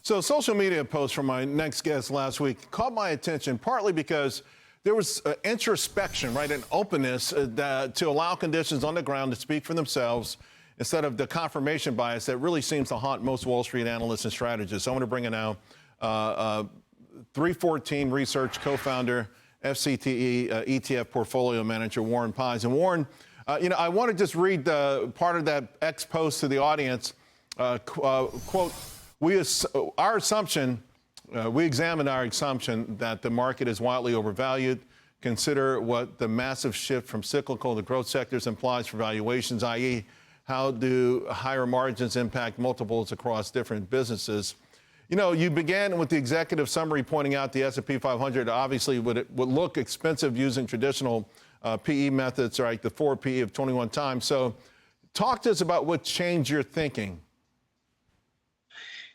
So, social media post from my next guest last week caught my attention, partly because there was introspection, right, and openness to allow conditions on the ground to speak for themselves instead of the confirmation bias that really seems to haunt most Wall Street analysts and strategists. So I want to bring in now 314 Research co-founder, FCTE ETF portfolio manager, Warren Pies. And Warren, I want to just read part of that X post to the audience. Quote, we examined our assumption that the market is wildly overvalued. Consider what the massive shift from cyclical to growth sectors implies for valuations, i.e., how do higher margins impact multiples across different businesses? You began with the executive summary pointing out the S&P 500 obviously would look expensive using traditional PE methods, right? The forward PE of 21 times. So talk to us about what changed your thinking.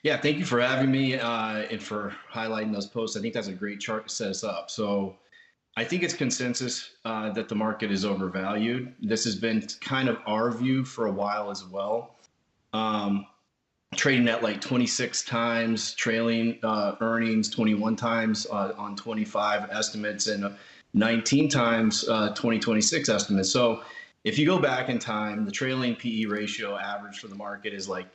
Yeah, thank you for having me and for highlighting those posts. I think that's a great chart to set us up. So I think it's consensus that the market is overvalued. This has been kind of our view for a while as well. Trading at like 26 times, trailing earnings 21 times on 25 estimates and 19 times 2026 estimates. So if you go back in time, the trailing PE ratio average for the market is like,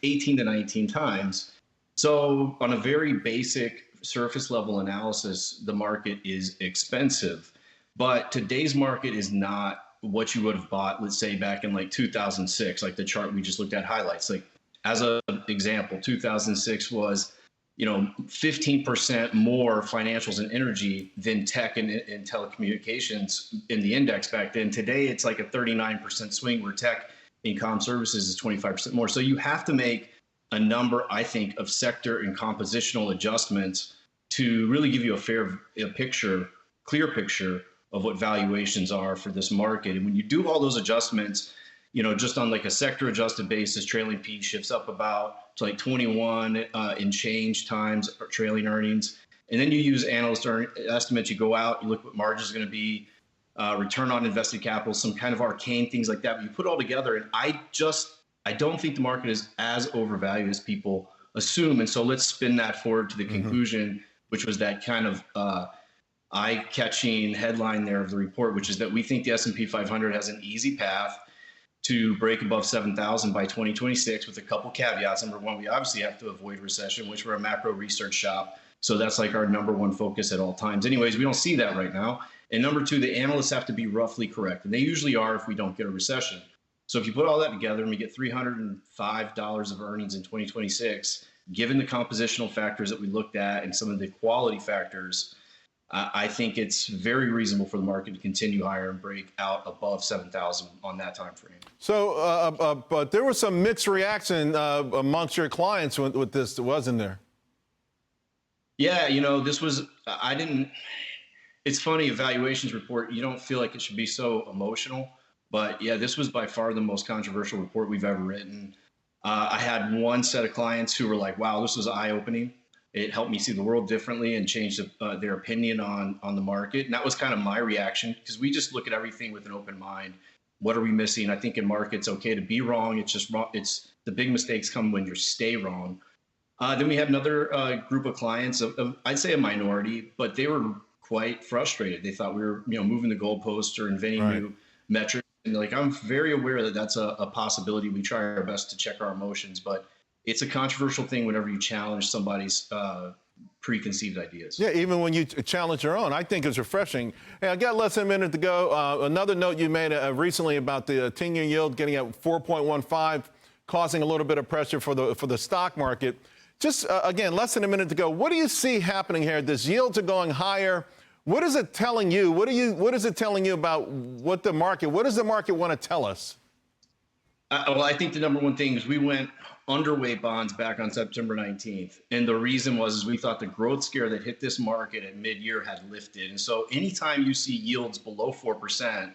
18 to 19 times. So on a very basic surface level analysis, the market is expensive. But today's market is not what you would have bought, let's say back in like 2006, like the chart we just looked at highlights. Like as an example, 2006 was 15% more financials and energy than tech and telecommunications in the index back then. Today, it's like a 39% swing where tech and comm services is 25% more. So you have to make a number, I think, of sector and compositional adjustments to really give you clear picture of what valuations are for this market. And when you do all those adjustments, just on like a sector adjusted basis, trailing PE shifts up about to like 21 in change times or trailing earnings. And then you use analyst estimates, you go out, you look what margins are going to be, return on invested capital, some kind of arcane things like that. But you put it all together, and I don't think the market is as overvalued as people assume. And so let's spin that forward to the conclusion, which was that kind of eye-catching headline there of the report, which is that we think the S&P 500 has an easy path to break above 7,000 by 2026 with a couple caveats. Number one, we obviously have to avoid recession, which we're a macro research shop. So that's like our number one focus at all times. Anyways, we don't see that right now. And number two, the analysts have to be roughly correct. And they usually are if we don't get a recession. So if you put all that together and we get $305 of earnings in 2026, given the compositional factors that we looked at and some of the quality factors, I think it's very reasonable for the market to continue higher and break out above 7,000 on that time frame. So, but there was some mixed reaction amongst your clients with this, wasn't there? Yeah, this was, it's funny, valuations report, you don't feel like it should be so emotional, but yeah, this was by far the most controversial report we've ever written. I had one set of clients who were like, wow, this was eye-opening. It helped me see the world differently and change their opinion on the market. And that was kind of my reaction, because we just look at everything with an open mind. What are we missing? I think in markets, okay to be wrong. It's just wrong. It's the big mistakes come when you stay wrong. Then we had another group of clients, I'd say a minority, but they were quite frustrated. They thought we were, moving the goalposts or inventing new metrics. And like, I'm very aware that that's a possibility. We try our best to check our emotions, but it's a controversial thing whenever you challenge somebody's preconceived ideas. Yeah, even when you challenge your own. I think it's refreshing. Hey, I got less than a minute to go. Another note you made recently about the 10-year yield getting at 4.15, causing a little bit of pressure for the stock market. Just, again, less than a minute to go. What do you see happening here? These yields are going higher. What is it telling you? What is it telling you about what does the market want to tell us? Well, I think the number one thing is we went underweight bonds back on September 19th. And the reason was we thought the growth scare that hit this market at mid-year had lifted. And so anytime you see yields below 4%,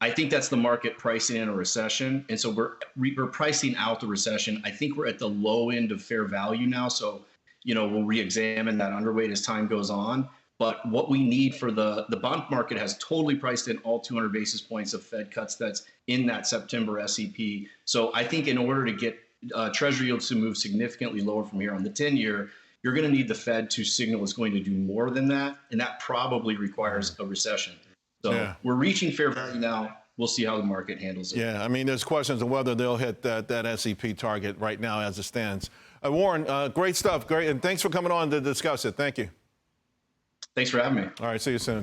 I think that's the market pricing in a recession. And so we're pricing out the recession. I think we're at the low end of fair value now. So, we'll re-examine that underweight as time goes on. But what we need for the bond market has totally priced in all 200 basis points of Fed cuts that's in that September SEP. So I think in order to get Treasury yields to move significantly lower from here on the 10-year, you're going to need the Fed to signal it's going to do more than that, and that probably requires a recession. So we're reaching fair value now. We'll see how the market handles it. Yeah, I mean, there's questions of whether they'll hit that SEP target right now as it stands. Warren, great stuff. Great. And thanks for coming on to discuss it. Thank you. Thanks for having me. All right. See you soon.